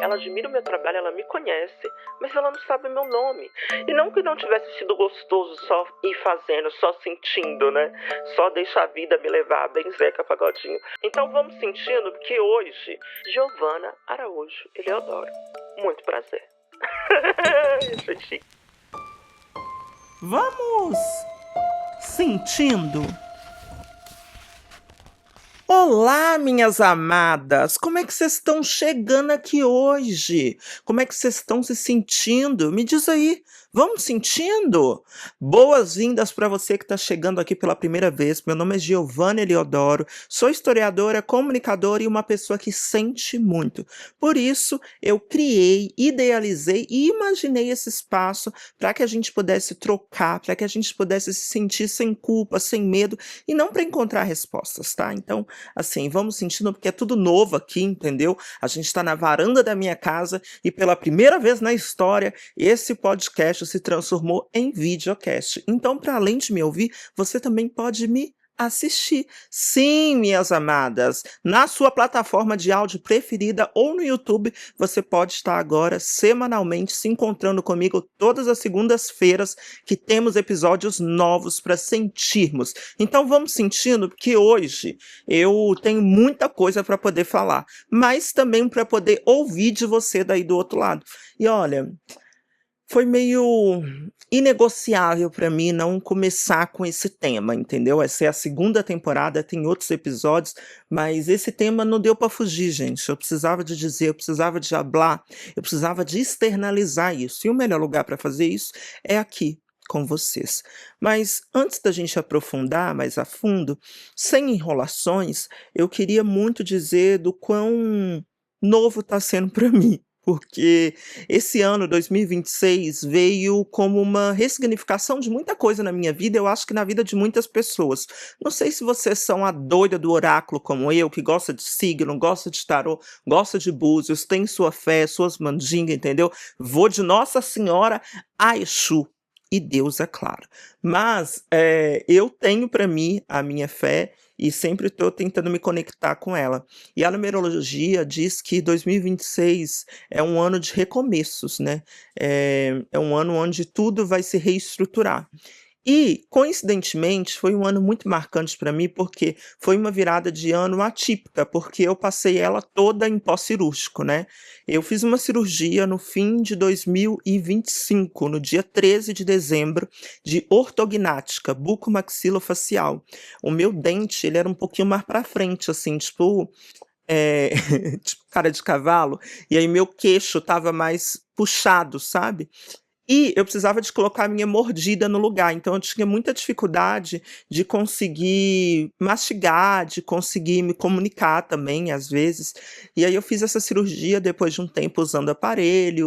Ela admira o meu trabalho, ela me conhece, mas ela não sabe meu nome. E não que não tivesse sido gostoso só ir fazendo, só sentindo, né? Só deixar a vida me levar, bem Zeca Pagodinho. Então vamos sentindo que hoje, Giovana Araújo Eleodoro. Muito prazer. Gente. Vamos sentindo. Olá, minhas amadas! Como é que vocês estão chegando aqui hoje? Como é que vocês estão se sentindo? Me diz aí, vamos sentindo? Boas-vindas para você que está chegando aqui pela primeira vez. Meu nome é Giovana Eleodoro, sou historiadora, comunicadora e uma pessoa que sente muito. Por isso, eu criei, idealizei e imaginei esse espaço para que a gente pudesse trocar, para que a gente pudesse se sentir sem culpa, sem medo e não para encontrar respostas, tá? Então, assim, vamos sentindo porque é tudo novo aqui, entendeu? A gente está na varanda da minha casa e pela primeira vez na história, esse podcast se transformou em videocast. Então, para além de me ouvir, você também pode me assistir. Sim, minhas amadas, na sua plataforma de áudio preferida ou no YouTube, você pode estar agora semanalmente se encontrando comigo todas as segundas-feiras que temos episódios novos para sentirmos. Então vamos sentindo que hoje eu tenho muita coisa para poder falar, mas também para poder ouvir de você daí do outro lado. E olha, foi meio inegociável para mim não começar com esse tema, entendeu? Essa é a segunda temporada, tem outros episódios, mas esse tema não deu para fugir, gente. Eu precisava de dizer, eu precisava de hablar, eu precisava de externalizar isso. E o melhor lugar para fazer isso é aqui, com vocês. Mas antes da gente aprofundar mais a fundo, sem enrolações, eu queria muito dizer do quão novo está sendo para mim. Porque esse ano, 2026, veio como uma ressignificação de muita coisa na minha vida, eu acho que na vida de muitas pessoas. Não sei se vocês são a doida do oráculo como eu, que gosta de signo, gosta de tarô, gosta de búzios, tem sua fé, suas mandingas, entendeu? Vou de Nossa Senhora a Exu. E Deus, é claro. Mas eu tenho para mim a minha fé e sempre estou tentando me conectar com ela. E a numerologia diz que 2026 é um ano de recomeços, né? É um ano onde tudo vai se reestruturar. E, coincidentemente, foi um ano muito marcante para mim, porque foi uma virada de ano atípica, porque eu passei ela toda em pós-cirúrgico, né? Eu fiz uma cirurgia no fim de 2025, no dia 13 de dezembro, de ortognática, bucomaxilofacial. O meu dente, ele era um pouquinho mais para frente, assim, tipo, é, tipo cara de cavalo, e aí meu queixo tava mais puxado, sabe? E eu precisava de colocar a minha mordida no lugar, então eu tinha muita dificuldade de conseguir mastigar, de conseguir me comunicar também, às vezes. E aí eu fiz essa cirurgia depois de um tempo usando aparelho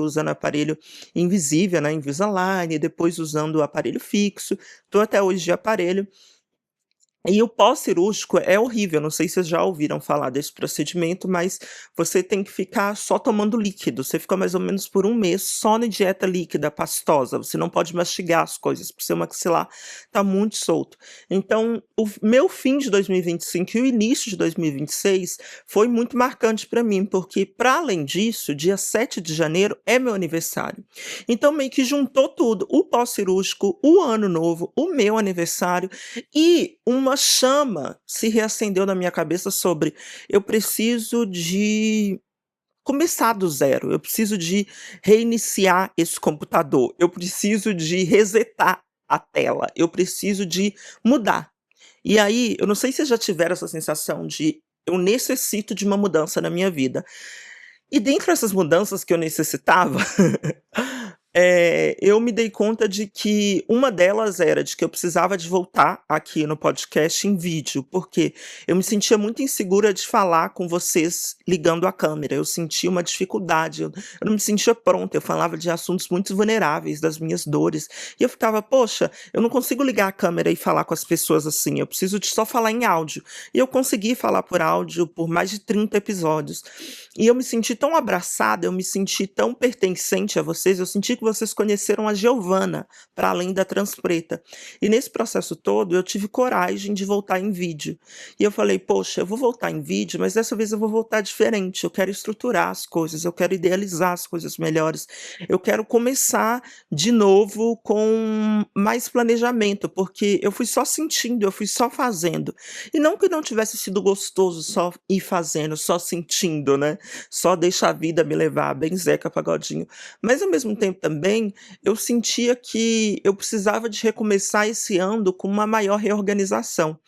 invisível, né, Invisalign, depois usando o aparelho fixo, tô até hoje de aparelho. E o pós-cirúrgico é horrível, não sei se vocês já ouviram falar desse procedimento, mas você tem que ficar só tomando líquido, você fica mais ou menos por um mês só na dieta líquida, pastosa, você não pode mastigar as coisas, porque seu maxilar tá muito solto. Então, o meu fim de 2025 e o início de 2026 foi muito marcante para mim, porque para além disso, dia 7 de janeiro é meu aniversário. Então meio que juntou tudo, o pós-cirúrgico, o ano novo, o meu aniversário, e uma chama se reacendeu na minha cabeça sobre eu preciso de começar do zero, eu preciso de reiniciar esse computador, eu preciso de resetar a tela, eu preciso de mudar. E aí, eu não sei se vocês já tiveram essa sensação de eu necessito de uma mudança na minha vida. E dentre essas mudanças que eu necessitava, eu me dei conta de que uma delas era de que eu precisava de voltar aqui no podcast em vídeo, porque eu me sentia muito insegura de falar com vocês ligando a câmera, eu sentia uma dificuldade, eu não me sentia pronta, eu falava de assuntos muito vulneráveis, das minhas dores, e eu ficava, poxa, eu não consigo ligar a câmera e falar com as pessoas assim, eu preciso de só falar em áudio. E eu consegui falar por áudio por mais de 30 episódios. E eu me senti tão abraçada, eu me senti tão pertencente a vocês, eu senti que que vocês conheceram a Giovana, para além da Trans Preta. E nesse processo todo, eu tive coragem de voltar em vídeo. E eu falei, poxa, eu vou voltar em vídeo, mas dessa vez eu vou voltar diferente. Eu quero estruturar as coisas, eu quero idealizar as coisas melhores. Eu quero começar de novo com mais planejamento, porque eu fui só sentindo, eu fui só fazendo. E não que não tivesse sido gostoso só ir fazendo, só sentindo, né? Só deixa a vida me levar, bem Zeca Pagodinho. Mas ao mesmo tempo também, eu sentia que eu precisava de recomeçar esse ano com uma maior reorganização.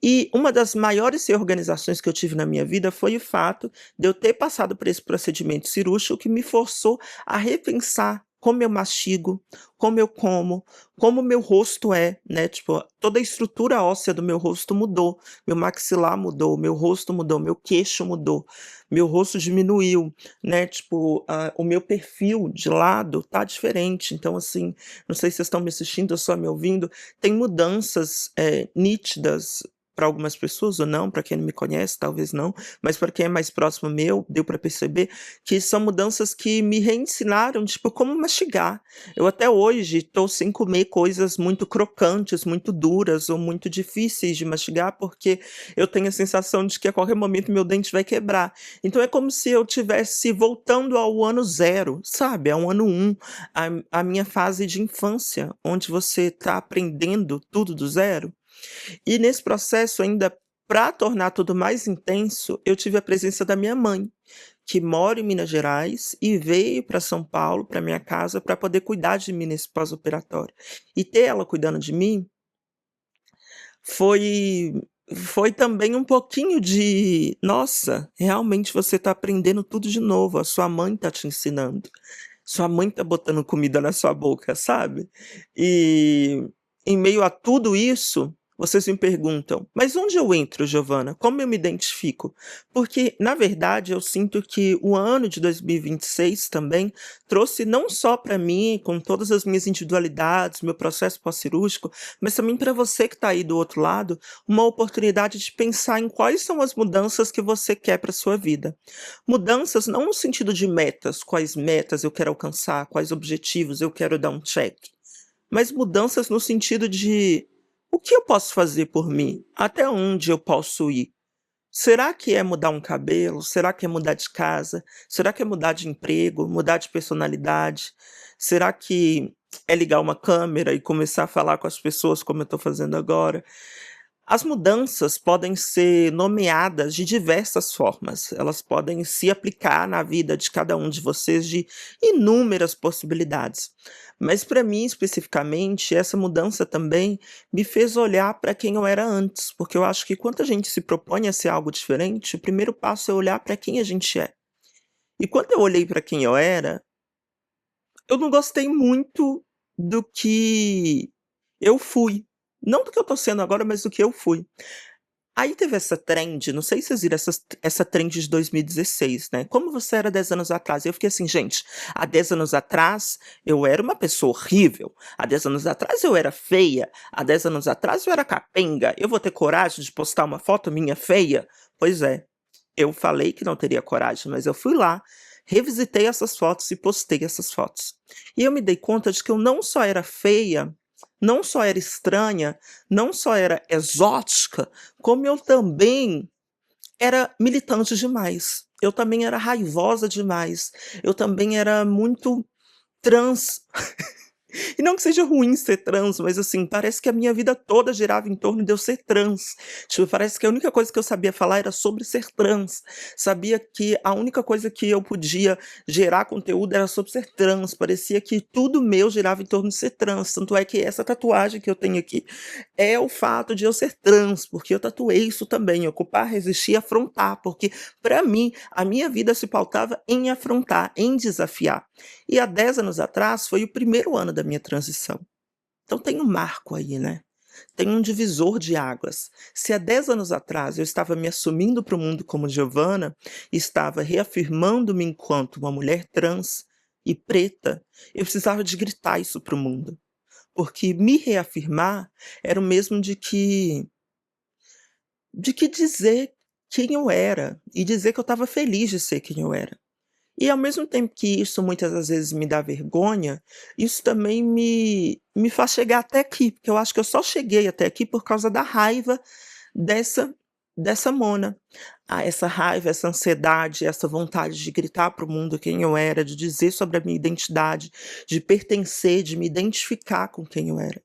E uma das maiores reorganizações que eu tive na minha vida foi o fato de eu ter passado por esse procedimento cirúrgico que me forçou a repensar como eu mastigo, como eu como meu rosto é, né? Tipo, toda a estrutura óssea do meu rosto mudou, meu maxilar mudou, meu rosto mudou, meu queixo mudou, meu rosto diminuiu, né? Tipo, o meu perfil de lado tá diferente. Então, assim, não sei se vocês estão me assistindo ou só me ouvindo, tem mudanças nítidas para algumas pessoas ou não, para quem não me conhece, talvez não, mas para quem é mais próximo meu, deu para perceber que são mudanças que me reensinaram, tipo, como mastigar. Eu até hoje estou sem comer coisas muito crocantes, muito duras ou muito difíceis de mastigar, porque eu tenho a sensação de que a qualquer momento meu dente vai quebrar. Então é como se eu estivesse voltando ao ano zero, sabe? Ao ano um, a minha fase de infância, onde você está aprendendo tudo do zero. E nesse processo ainda, para tornar tudo mais intenso, eu tive a presença da minha mãe, que mora em Minas Gerais e veio para São Paulo, para minha casa, para poder cuidar de mim nesse pós-operatório. E ter ela cuidando de mim foi foi também um pouquinho de: "Nossa, realmente você está aprendendo tudo de novo, a sua mãe está te ensinando, sua mãe está botando comida na sua boca", sabe. E em meio a tudo isso, vocês me perguntam: "Mas onde eu entro, Giovana? Como eu me identifico?" Porque, na verdade, eu sinto que o ano de 2026 também trouxe não só para mim, com todas as minhas individualidades, meu processo pós-cirúrgico, mas também para você que está aí do outro lado, uma oportunidade de pensar em quais são as mudanças que você quer para sua vida. Mudanças não no sentido de metas, quais metas eu quero alcançar, quais objetivos eu quero dar um check, mas mudanças no sentido de: o que eu posso fazer por mim? Até onde eu posso ir? Será que é mudar um cabelo? Será que é mudar de casa? Será que é mudar de emprego, mudar de personalidade? Será que é ligar uma câmera e começar a falar com as pessoas como eu estou fazendo agora? As mudanças podem ser nomeadas de diversas formas, elas podem se aplicar na vida de cada um de vocês de inúmeras possibilidades. Mas para mim, especificamente, essa mudança também me fez olhar para quem eu era antes, porque eu acho que quando a gente se propõe a ser algo diferente, o primeiro passo é olhar para quem a gente é. E quando eu olhei para quem eu era, eu não gostei muito do que eu fui. Não do que eu tô sendo agora, mas do que eu fui. Aí teve essa trend, não sei se vocês viram essa trend de 2016, né, como você era 10 anos atrás? Eu fiquei assim: "Gente, há 10 anos atrás eu era uma pessoa horrível, há 10 anos atrás eu era feia, há 10 anos atrás eu era capenga, eu vou ter coragem de postar uma foto minha feia?" Pois é, eu falei que não teria coragem, mas eu fui lá, revisitei essas fotos e postei essas fotos. E eu me dei conta de que eu não só era feia, não só era estranha, não só era exótica, como eu também era militante demais. Eu também era raivosa demais. Eu também era muito trans. E não que seja ruim ser trans, mas assim, parece que a minha vida toda girava em torno de eu ser trans. Tipo, parece que a única coisa que eu sabia falar era sobre ser trans. Sabia que a única coisa que eu podia gerar conteúdo era sobre ser trans. Parecia que tudo meu girava em torno de ser trans. Tanto é que essa tatuagem que eu tenho aqui é o fato de eu ser trans, porque eu tatuei isso também, ocupar, resistir, afrontar, porque para mim a minha vida se pautava em afrontar, em desafiar. E há 10 anos atrás foi o primeiro ano da minha transição. Então tem um marco aí, né? Tem um divisor de águas. Se há 10 anos atrás eu estava me assumindo para o mundo como Giovana, estava reafirmando-me enquanto uma mulher trans e preta, eu precisava de gritar isso para o mundo. Porque me reafirmar era o mesmo de que dizer quem eu era e dizer que eu estava feliz de ser quem eu era. E ao mesmo tempo que isso muitas das vezes me dá vergonha, isso também me faz chegar até aqui, porque eu acho que eu só cheguei até aqui por causa da raiva dessa dessa Mona. Ah, essa raiva, essa ansiedade, essa vontade de gritar para o mundo quem eu era, de dizer sobre a minha identidade, de pertencer, de me identificar com quem eu era.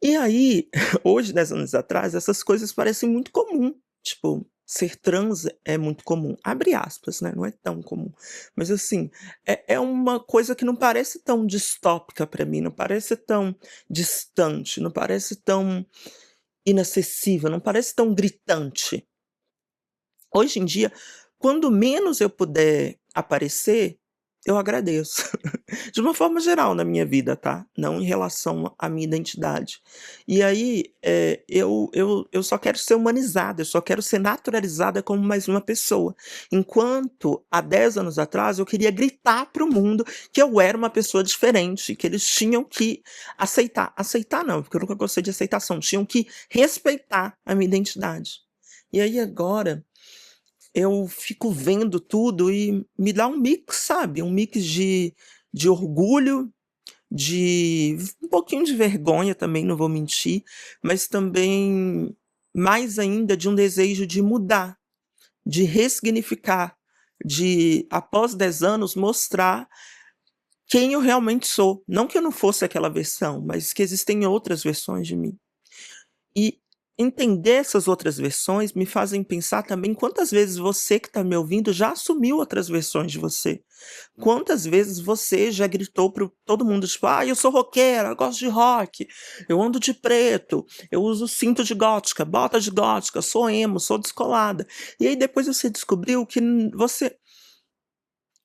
E aí, hoje, 10 anos atrás, essas coisas parecem muito comum. Tipo, ser trans é muito comum. Abre aspas, né? Não é tão comum. Mas assim, é uma coisa que não parece tão distópica para mim, não parece tão distante, não parece tão inacessível, não parece tão gritante. Hoje em dia, quando menos eu puder aparecer, eu agradeço. De uma forma geral na minha vida, tá, não em relação à minha identidade. E aí, eu só quero ser humanizada, eu só quero ser naturalizada como mais uma pessoa. Enquanto há 10 anos atrás eu queria gritar para o mundo que eu era uma pessoa diferente, que eles tinham que aceitar não, porque eu nunca gostei de aceitação, tinham que respeitar a minha identidade. E aí agora eu fico vendo tudo e me dá um mix, sabe, um mix de orgulho, de um pouquinho de vergonha também, não vou mentir, mas também mais ainda de um desejo de mudar, de ressignificar, de após 10 anos mostrar quem eu realmente sou. Não que eu não fosse aquela versão, mas que existem outras versões de mim. E entender essas outras versões me fazem pensar também quantas vezes você que está me ouvindo já assumiu outras versões de você. Quantas vezes você já gritou para todo mundo, tipo, ah, eu sou roqueira, eu gosto de rock, eu ando de preto, eu uso cinto de gótica, bota de gótica, sou emo, sou descolada. E aí depois você descobriu que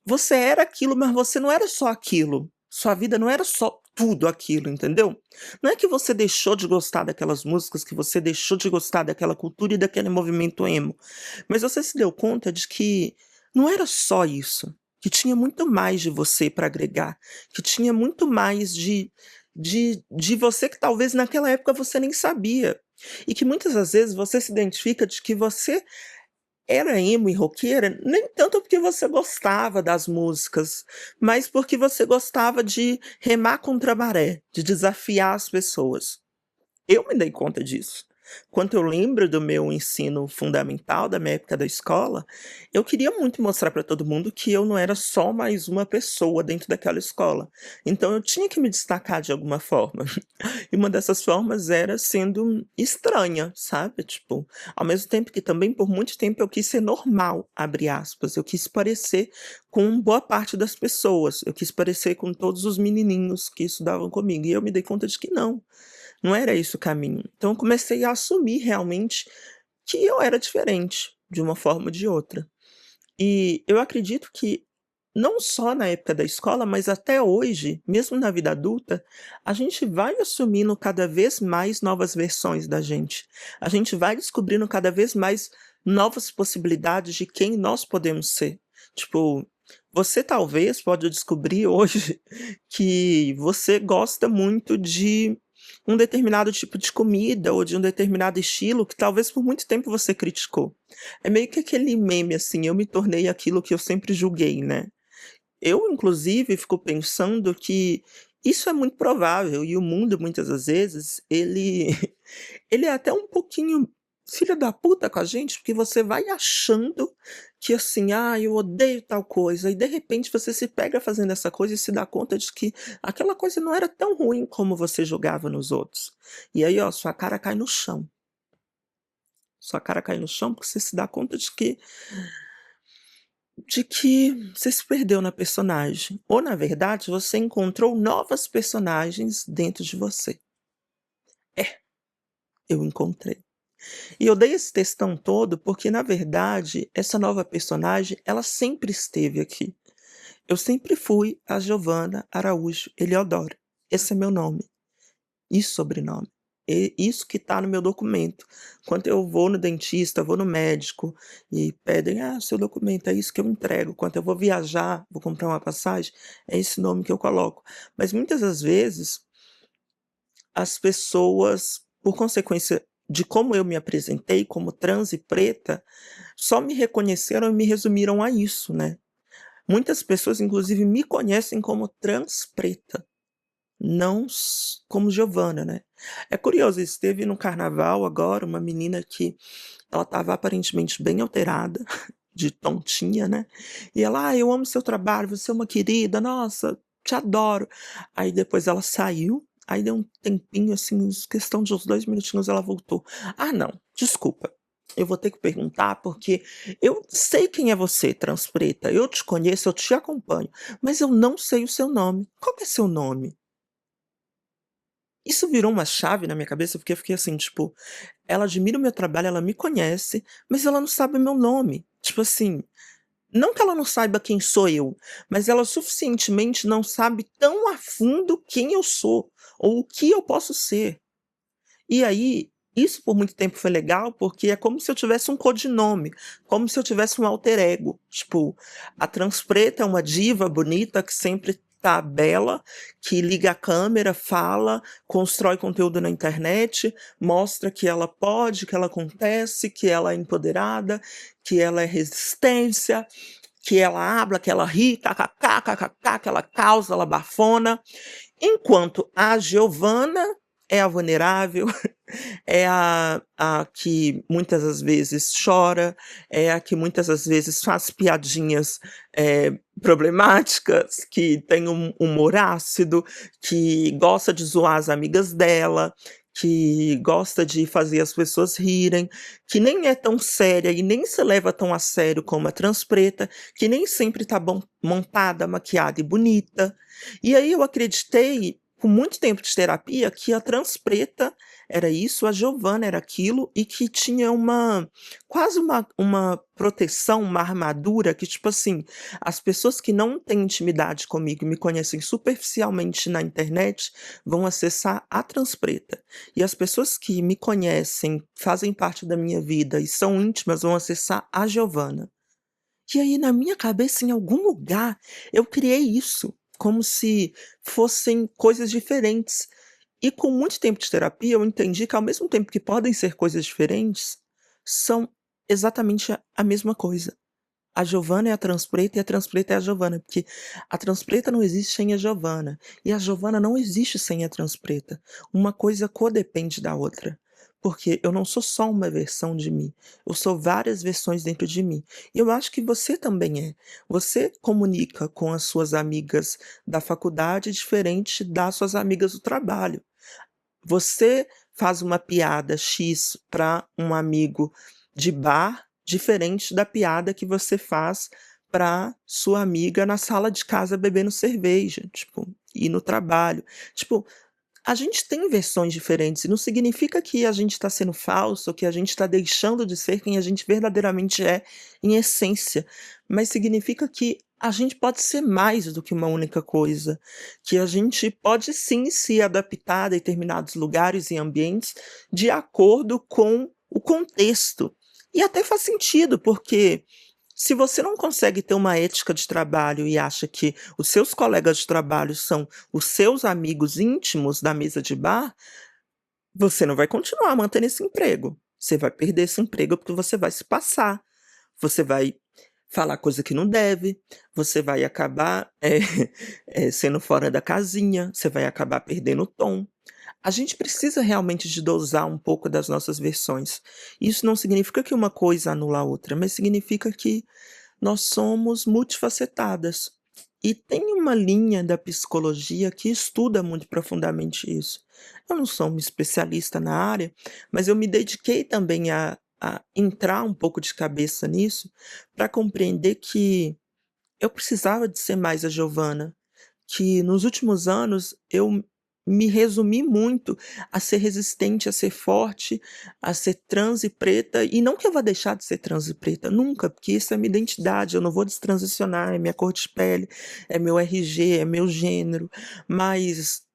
você era aquilo, mas você não era só aquilo. Sua vida não era só tudo aquilo, entendeu? Não é que você deixou de gostar daquelas músicas, que você deixou de gostar daquela cultura e daquele movimento emo, mas você se deu conta de que não era só isso, que tinha muito mais de você para agregar, que tinha muito mais de você que talvez naquela época você nem sabia. E que muitas das vezes você se identifica de que você era emo e roqueira, nem tanto porque você gostava das músicas, mas porque você gostava de remar contra a maré, de desafiar as pessoas. Eu me dei conta disso. Quando eu lembro do meu ensino fundamental, da minha época da escola, eu queria muito mostrar para todo mundo que eu não era só mais uma pessoa dentro daquela escola. Então eu tinha que me destacar de alguma forma. E uma dessas formas era sendo estranha, sabe? Tipo, ao mesmo tempo que também por muito tempo eu quis ser normal, abre aspas. Eu quis parecer com boa parte das pessoas. Eu quis parecer com todos os menininhos que estudavam comigo. E eu me dei conta de que não era esse o caminho. Então eu comecei a assumir realmente que eu era diferente, de uma forma ou de outra. E eu acredito que não só na época da escola, mas até hoje, mesmo na vida adulta, a gente vai assumindo cada vez mais novas versões da gente. A gente vai descobrindo cada vez mais novas possibilidades de quem nós podemos ser. Tipo, você talvez pode descobrir hoje que você gosta muito de um determinado tipo de comida ou de um determinado estilo que talvez por muito tempo você criticou. É meio que aquele meme assim, eu me tornei aquilo que eu sempre julguei, né? Eu, inclusive, fico pensando que isso é muito provável e o mundo, muitas das vezes, ele ele é até um pouquinho filho da puta com a gente, porque você vai achando que assim: "Ah, eu odeio tal coisa", e de repente você se pega fazendo essa coisa e se dá conta de que aquela coisa não era tão ruim como você julgava nos outros. E aí, ó, sua cara cai no chão. Sua cara cai no chão porque você se dá conta de que você se perdeu na personagem, ou na verdade você encontrou novas personagens dentro de você. É, eu encontrei. E eu dei esse textão todo porque na verdade essa nova personagem, ela sempre esteve aqui. Eu sempre fui a Giovana Araújo Eliodoro. Esse é meu nome e sobrenome. Isso que está no meu documento. Quando eu vou no dentista, vou no médico e pedem: "Ah, seu documento", é isso que eu entrego. Quando eu vou viajar, vou comprar uma passagem, é esse nome que eu coloco. Mas muitas das vezes, as pessoas, por consequência de como eu me apresentei como trans e preta, só me reconheceram e me resumiram a isso, né. Muitas pessoas, inclusive, me conhecem como trans preta, não como Giovana, né? É curioso, isso teve no carnaval agora uma menina que ela estava aparentemente bem alterada, de tontinha, né? E ela, eu amo seu trabalho, você é uma querida, nossa, te adoro. Aí depois ela saiu, aí deu um tempinho, assim, questão de uns 2 minutinhos, ela voltou. Ah, não, desculpa. Eu vou ter que perguntar, porque eu sei quem é você, trans preta. Eu te conheço, eu te acompanho, mas eu não sei o seu nome. Qual que é seu nome? Isso virou uma chave na minha cabeça, porque eu fiquei assim, tipo, ela admira o meu trabalho, ela me conhece, mas ela não sabe o meu nome. Tipo assim, não que ela não saiba quem sou eu, mas ela suficientemente não sabe tão a fundo quem eu sou, ou o que eu posso ser. E aí, isso por muito tempo foi legal, porque é como se eu tivesse um codinome, como se eu tivesse um alter ego. Tipo, a Trans Preta é uma diva bonita que sempre tá bela, que liga a câmera, fala, constrói conteúdo na internet, mostra que ela pode, que ela acontece, que ela é empoderada, que ela é resistência, que ela habla, que ela ri, kkk, kkk, que ela causa, ela bafona. Enquanto a Giovana é a vulnerável, é a que muitas das vezes chora, é a que muitas das vezes faz piadinhas problemáticas, que tem um humor ácido, que gosta de zoar as amigas dela, que gosta de fazer as pessoas rirem, que nem é tão séria e nem se leva tão a sério como a trans preta, que nem sempre tá montada, maquiada e bonita. E aí eu acreditei, com muito tempo de terapia, que a trans preta era isso, a Giovana era aquilo, e que tinha quase uma proteção, uma armadura que, tipo assim, as pessoas que não têm intimidade comigo e me conhecem superficialmente na internet vão acessar a trans preta. E as pessoas que me conhecem, fazem parte da minha vida e são íntimas vão acessar a Giovana. E aí, na minha cabeça, em algum lugar, eu criei isso, como se fossem coisas diferentes. E com muito tempo de terapia, eu entendi que, ao mesmo tempo que podem ser coisas diferentes, são exatamente a mesma coisa. A Giovana é a trans preta e a trans preta é a Giovana, porque a trans preta não existe sem a Giovana, e a Giovana não existe sem a trans preta. Uma coisa codepende da outra, porque eu não sou só uma versão de mim, eu sou várias versões dentro de mim. E eu acho que você também é. Você comunica com as suas amigas da faculdade diferente das suas amigas do trabalho. Você faz uma piada X para um amigo de bar, diferente da piada que você faz para sua amiga na sala de casa bebendo cerveja, tipo, e no trabalho. Tipo, a gente tem versões diferentes e não significa que a gente está sendo falso, ou que a gente está deixando de ser quem a gente verdadeiramente é em essência, mas significa que a gente pode ser mais do que uma única coisa, que a gente pode sim se adaptar a determinados lugares e ambientes de acordo com o contexto. E até faz sentido, porque se você não consegue ter uma ética de trabalho e acha que os seus colegas de trabalho são os seus amigos íntimos da mesa de bar, você não vai continuar mantendo esse emprego. Você vai perder esse emprego porque você vai se passar. Você vai falar coisa que não deve, você vai acabar sendo fora da casinha, você vai acabar perdendo o tom. A gente precisa realmente de dosar um pouco das nossas versões. Isso não significa que uma coisa anula a outra, mas significa que nós somos multifacetadas. E tem uma linha da psicologia que estuda muito profundamente isso. Eu não sou uma especialista na área, mas eu me dediquei também a entrar um pouco de cabeça nisso, para compreender que eu precisava de ser mais a Giovana, que nos últimos anos eu me resumi muito a ser resistente, a ser forte, a ser trans e preta, e não que eu vá deixar de ser trans e preta, nunca, porque isso é minha identidade, eu não vou destransicionar, é minha cor de pele, é meu RG, é meu gênero, mas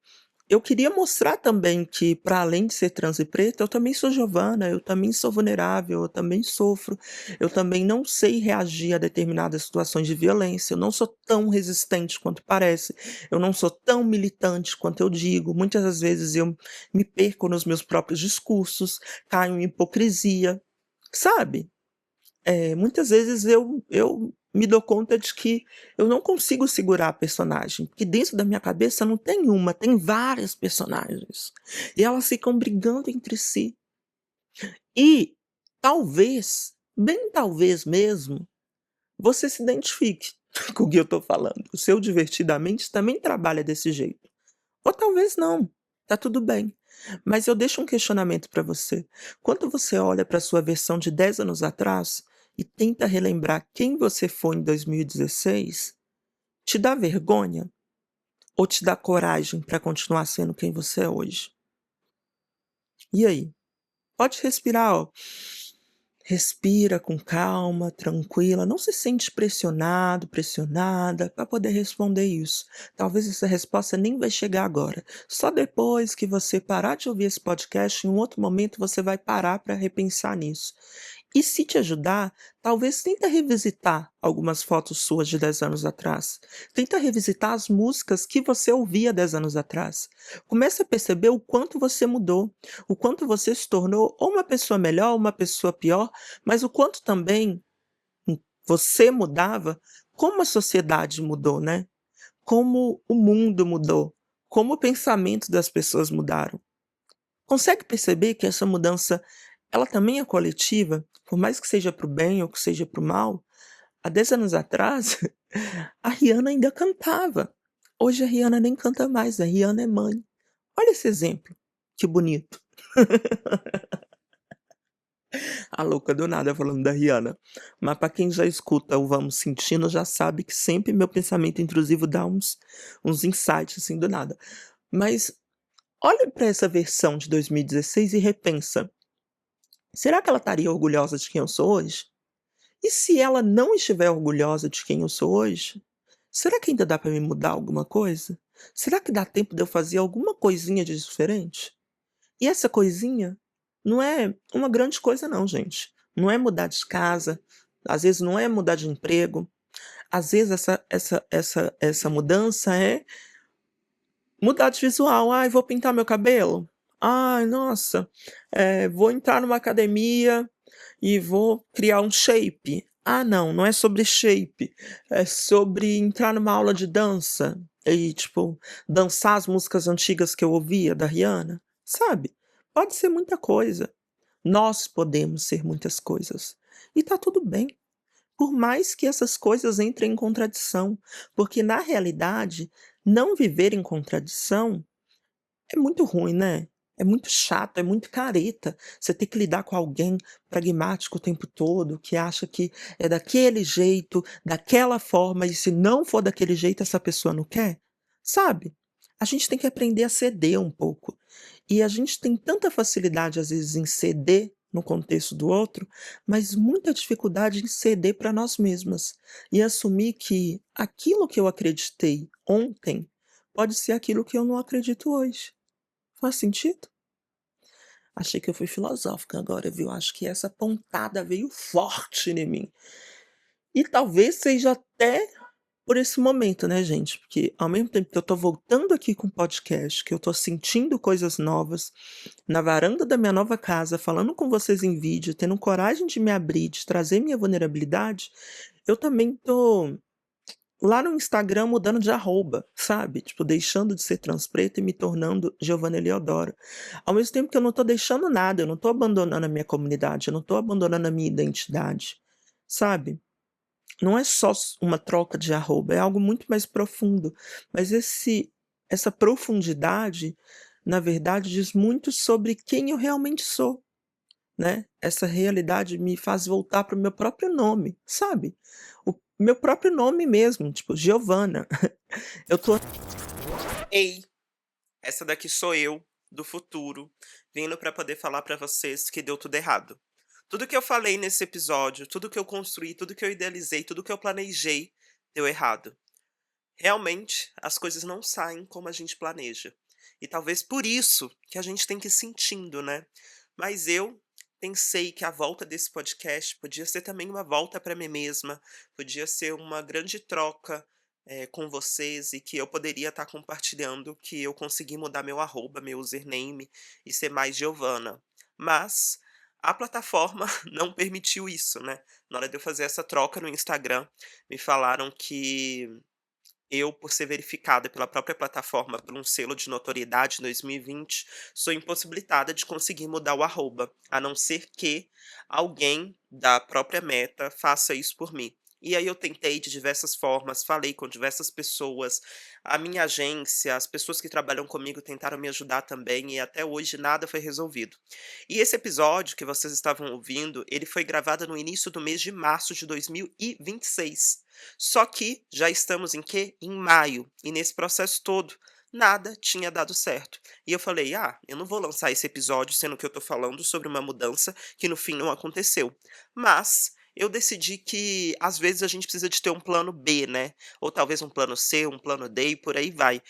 eu queria mostrar também que, para além de ser trans e preta, eu também sou Giovana, eu também sou vulnerável, eu também sofro, eu também não sei reagir a determinadas situações de violência, eu não sou tão resistente quanto parece, eu não sou tão militante quanto eu digo, muitas das vezes eu me perco nos meus próprios discursos, caio em hipocrisia, sabe? Muitas vezes eu me dou conta de que eu não consigo segurar a personagem, porque dentro da minha cabeça não tem uma, tem várias personagens. E elas ficam brigando entre si. E talvez, bem talvez mesmo, você se identifique com o que eu estou falando. O seu Divertidamente também trabalha desse jeito. Ou talvez não, tá tudo bem. Mas eu deixo um questionamento para você. Quando você olha para sua versão de 10 anos atrás e tenta relembrar quem você foi em 2016, te dá vergonha ou te dá coragem para continuar sendo quem você é hoje? E aí? Pode respirar, ó. Respira com calma, tranquila, não se sente pressionado, pressionada para poder responder isso. Talvez essa resposta nem vai chegar agora. Só depois que você parar de ouvir esse podcast, em um outro momento você vai parar para repensar nisso. E se te ajudar, talvez tenta revisitar algumas fotos suas de 10 anos atrás. Tenta revisitar as músicas que você ouvia 10 anos atrás. Comece a perceber o quanto você mudou, o quanto você se tornou ou uma pessoa melhor, ou uma pessoa pior, mas o quanto também você mudava, como a sociedade mudou, né? Como o mundo mudou, como o pensamento das pessoas mudaram. Consegue perceber que essa mudança, ela também é coletiva? Por mais que seja para o bem ou que seja para o mal, há 10 anos atrás, a Rihanna ainda cantava. Hoje a Rihanna nem canta mais, a Rihanna é mãe. Olha esse exemplo, que bonito. A louca do nada falando da Rihanna. Mas pra quem já escuta o Vamos Sentindo, já sabe que sempre meu pensamento intrusivo dá uns insights assim do nada. Mas olha pra essa versão de 2016 e repensa. Será que ela estaria orgulhosa de quem eu sou hoje? E se ela não estiver orgulhosa de quem eu sou hoje, será que ainda dá pra me mudar alguma coisa? Será que dá tempo de eu fazer alguma coisinha de diferente? E essa coisinha não é uma grande coisa não, gente. Não é mudar de casa, às vezes não é mudar de emprego, às vezes essa mudança é mudar de visual. "Ai, vou pintar meu cabelo. Ai, nossa, vou entrar numa academia e vou criar um shape. Ah, não, não é sobre shape, é sobre entrar numa aula de dança e, tipo, dançar as músicas antigas que eu ouvia da Rihanna", sabe? Pode ser muita coisa. Nós podemos ser muitas coisas. E tá tudo bem. Por mais que essas coisas entrem em contradição, porque na realidade, não viver em contradição é muito ruim, né? É muito chato, é muito careta. Você ter que lidar com alguém pragmático o tempo todo, que acha que é daquele jeito, daquela forma, e se não for daquele jeito, essa pessoa não quer. Sabe? A gente tem que aprender a ceder um pouco. E a gente tem tanta facilidade, às vezes, em ceder no contexto do outro, mas muita dificuldade em ceder para nós mesmas. E assumir que aquilo que eu acreditei ontem pode ser aquilo que eu não acredito hoje. Faz sentido? Achei que eu fui filosófica agora, viu? Acho que essa pontada veio forte em mim. E talvez seja até por esse momento, né, gente? Porque ao mesmo tempo que eu tô voltando aqui com o podcast, que eu tô sentindo coisas novas, na varanda da minha nova casa, falando com vocês em vídeo, tendo coragem de me abrir, de trazer minha vulnerabilidade, eu também tô lá no Instagram mudando de arroba, sabe? Tipo, deixando de ser Transpreta e me tornando Giovanna Eliodoro. Ao mesmo tempo que eu não tô deixando nada, eu não tô abandonando a minha comunidade, eu não tô abandonando a minha identidade, sabe? Não é só uma troca de arroba, é algo muito mais profundo. Mas essa profundidade, na verdade, diz muito sobre quem eu realmente sou, né? Essa realidade me faz voltar para o meu próprio nome, sabe? O meu próprio nome mesmo, tipo, Giovana. Eu tô. Ei, essa daqui sou eu, do futuro, vindo para poder falar para vocês que deu tudo errado. Tudo que eu falei nesse episódio, tudo que eu construí, tudo que eu idealizei, tudo que eu planejei, deu errado. Realmente, as coisas não saem como a gente planeja. E talvez por isso que a gente tem que ir sentindo, né? Mas eu pensei que a volta desse podcast podia ser também uma volta para mim mesma, podia ser uma grande troca com vocês e que eu poderia estar compartilhando que eu consegui mudar meu arroba, meu username e ser mais Giovana. Mas a plataforma não permitiu isso, né. Na hora de eu fazer essa troca no Instagram, me falaram que eu, por ser verificada pela própria plataforma por um selo de notoriedade em 2020, sou impossibilitada de conseguir mudar o arroba, a não ser que alguém da própria Meta faça isso por mim. E aí eu tentei de diversas formas, falei com diversas pessoas, a minha agência, as pessoas que trabalham comigo tentaram me ajudar também e até hoje nada foi resolvido. E esse episódio que vocês estavam ouvindo, ele foi gravado no início do mês de março de 2026. Só que já estamos em quê? Em maio, e nesse processo todo, nada tinha dado certo. E eu falei: "Ah, eu não vou lançar esse episódio sendo que eu tô falando sobre uma mudança que no fim não aconteceu". Mas eu decidi que às vezes a gente precisa de ter um plano B, né, ou talvez um plano C, um plano D e por aí vai.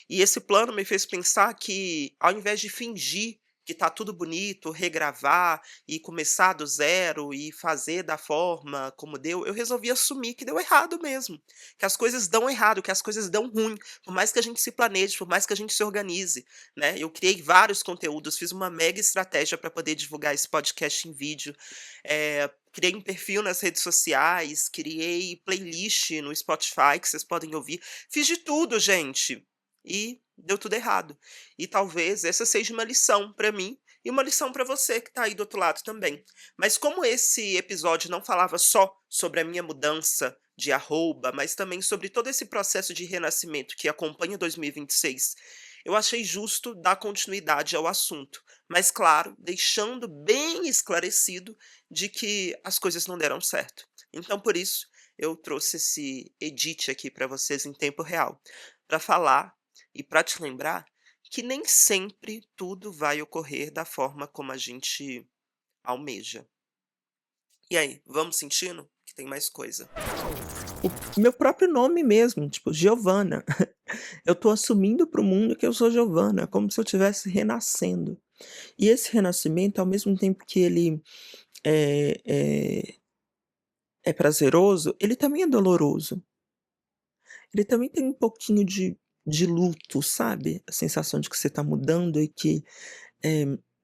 E esse plano me fez pensar que ao invés de fingir que tá tudo bonito, regravar e começar do zero e fazer da forma como deu, eu resolvi assumir que deu errado mesmo, que as coisas dão errado, que as coisas dão ruim, por mais que a gente se planeje, por mais que a gente se organize, né. Eu criei vários conteúdos, fiz uma mega estratégia para poder divulgar esse podcast em vídeo, criei um perfil nas redes sociais, criei playlist no Spotify que vocês podem ouvir, fiz de tudo gente, e deu tudo errado. E talvez essa seja uma lição para mim e uma lição para você que está aí do outro lado também. Mas como esse episódio não falava só sobre a minha mudança de arroba, mas também sobre todo esse processo de renascimento que acompanha 2026, eu achei justo dar continuidade ao assunto. Mas, claro, deixando bem esclarecido de que as coisas não deram certo. Então, por isso, eu trouxe esse edit aqui para vocês em tempo real, para falar e para te lembrar que nem sempre tudo vai ocorrer da forma como a gente almeja. E aí, vamos sentindo que tem mais coisa? O meu próprio nome mesmo, tipo, Giovana. Eu tô assumindo para o mundo que eu sou Giovana, como se eu estivesse renascendo. E esse renascimento, ao mesmo tempo que ele é, é, é prazeroso, ele também é doloroso. Ele também tem um pouquinho de luto, sabe? A sensação de que você tá mudando eh,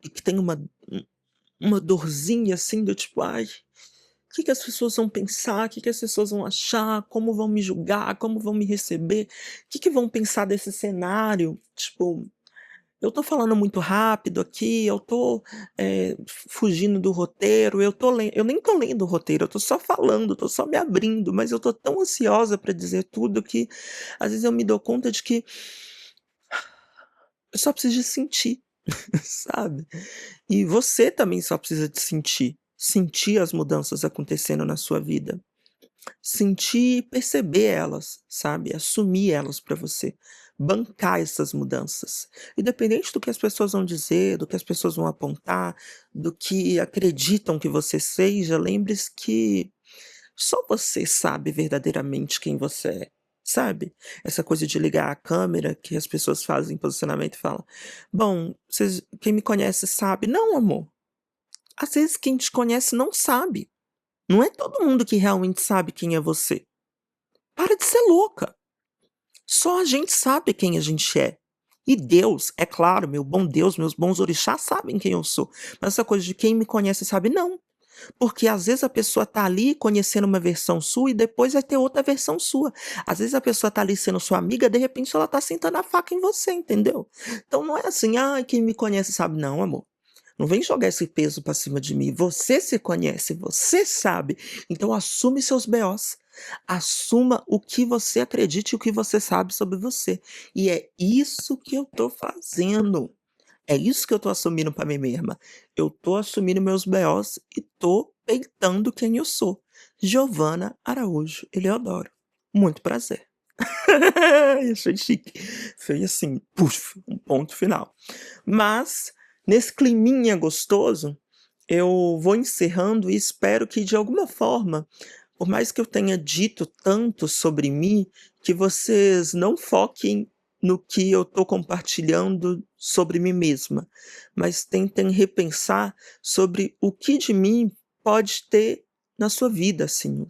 e que tem uma dorzinha assim do tipo, ai, o que que as pessoas vão pensar? O que que as pessoas vão achar? Como vão me julgar? Como vão me receber? O que que vão pensar desse cenário? Tipo, eu tô falando muito rápido aqui, eu tô, fugindo do roteiro, eu nem tô lendo o roteiro, eu tô só falando, tô só me abrindo, mas eu tô tão ansiosa pra dizer tudo que, às vezes, eu me dou conta de que eu só preciso de sentir, sabe. E você também só precisa de sentir, sentir as mudanças acontecendo na sua vida. Sentir e perceber elas, sabe, assumir elas pra você, bancar essas mudanças. Independente do que as pessoas vão dizer, do que as pessoas vão apontar, do que acreditam que você seja, lembre-se que só você sabe verdadeiramente quem você é, sabe. Essa coisa de ligar a câmera que as pessoas fazem posicionamento e falam: "Bom, vocês quem me conhece sabe". Não, amor, às vezes quem te conhece não sabe. Não é todo mundo que realmente sabe quem é você. Para de ser louca. Só a gente sabe quem a gente é. E Deus, é claro, meu bom Deus, meus bons orixás sabem quem eu sou. Mas essa coisa de quem me conhece sabe, não. Porque às vezes a pessoa tá ali conhecendo uma versão sua e depois vai ter outra versão sua. Às vezes a pessoa tá ali sendo sua amiga, de repente ela tá sentando a faca em você, entendeu? Então não é assim, ai, quem me conhece sabe. Não, amor. Não vem jogar esse peso pra cima de mim. Você se conhece, você sabe. Então assume seus BOs. Assuma o que você acredita e o que você sabe sobre você. E é isso que eu tô fazendo. É isso que eu tô assumindo pra mim mesma. Eu tô assumindo meus BOs e tô peitando quem eu sou. Giovana Araújo Eleodoro. Muito prazer. Achei chique. Foi assim, puf, um ponto final. Mas, nesse climinha gostoso, eu vou encerrando e espero que de alguma forma, por mais que eu tenha dito tanto sobre mim, que vocês não foquem no que eu tô compartilhando sobre mim mesma, mas tentem repensar sobre o que de mim pode ter na sua vida, assim,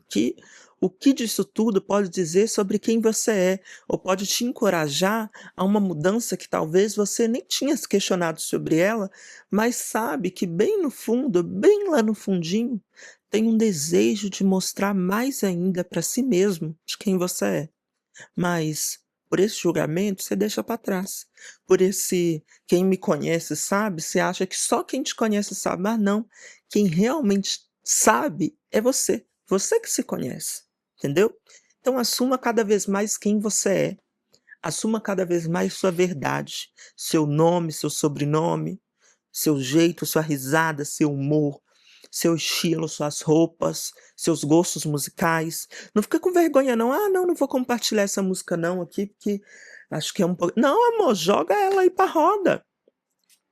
O que disso tudo pode dizer sobre quem você é, ou pode te encorajar a uma mudança que talvez você nem tinha se questionado sobre ela, mas sabe que bem no fundo, bem lá no fundinho, tem um desejo de mostrar mais ainda para si mesmo de quem você é. Mas por esse julgamento você deixa para trás. Por esse quem me conhece sabe, você acha que só quem te conhece sabe, mas não. Quem realmente sabe é você. Você que se conhece, entendeu? Então assuma cada vez mais quem você é. Assuma cada vez mais sua verdade, seu nome, seu sobrenome, seu jeito, sua risada, seu humor, seu estilo, suas roupas, seus gostos musicais. Não fica com vergonha não. "Ah, não vou compartilhar essa música não aqui, porque acho que é um pouco". Não, amor, joga ela aí pra roda.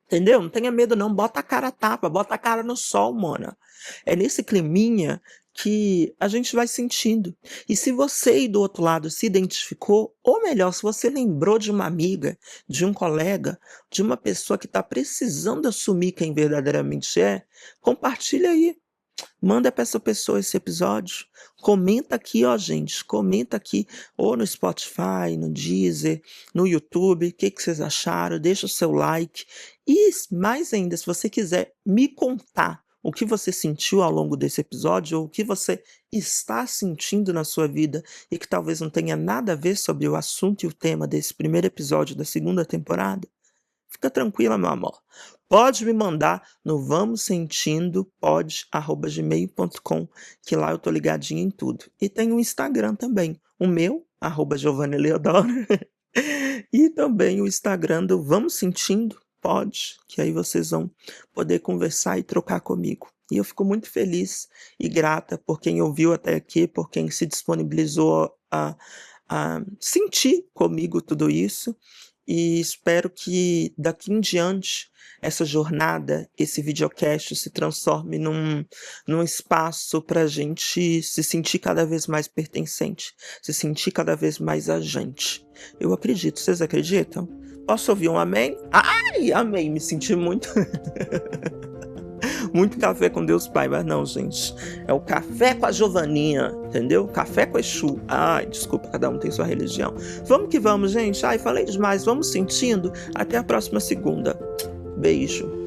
Entendeu? Não tenha medo não, bota a cara a tapa, bota a cara no sol, mona. É nesse climinha que a gente vai sentindo. E se você aí do outro lado se identificou, ou melhor, se você lembrou de uma amiga, de um colega, de uma pessoa que está precisando assumir quem verdadeiramente é, compartilha aí. Manda para essa pessoa esse episódio. Comenta aqui, ó, gente. Comenta aqui, ou no Spotify, no Deezer, no YouTube. O que vocês acharam? Deixa o seu like. E mais ainda, se você quiser me contar o que você sentiu ao longo desse episódio, ou o que você está sentindo na sua vida e que talvez não tenha nada a ver sobre o assunto e o tema desse primeiro episódio da segunda temporada, fica tranquila, meu amor. Pode me mandar no vamosentindopod@gmail.com, que lá eu tô ligadinha em tudo. E tem o Instagram também, o meu, @GiovannaLeodoro, e também o Instagram do Vamos Sentindo Pod, que aí vocês vão poder conversar e trocar comigo. E eu fico muito feliz e grata por quem ouviu até aqui, por quem se disponibilizou a sentir comigo tudo isso. E espero que daqui em diante essa jornada, esse videocast se transforme num espaço para a gente se sentir cada vez mais pertencente, se sentir cada vez mais a gente. Eu acredito, vocês acreditam? Posso ouvir um amém? Ai, amém, me senti muito muito café com Deus Pai, mas não, gente. É o café com a Giovaninha, entendeu? Café com Exu. Ai, desculpa, cada um tem sua religião. Vamos que vamos, gente. Ai, falei demais. Vamos sentindo. Até a próxima segunda. Beijo.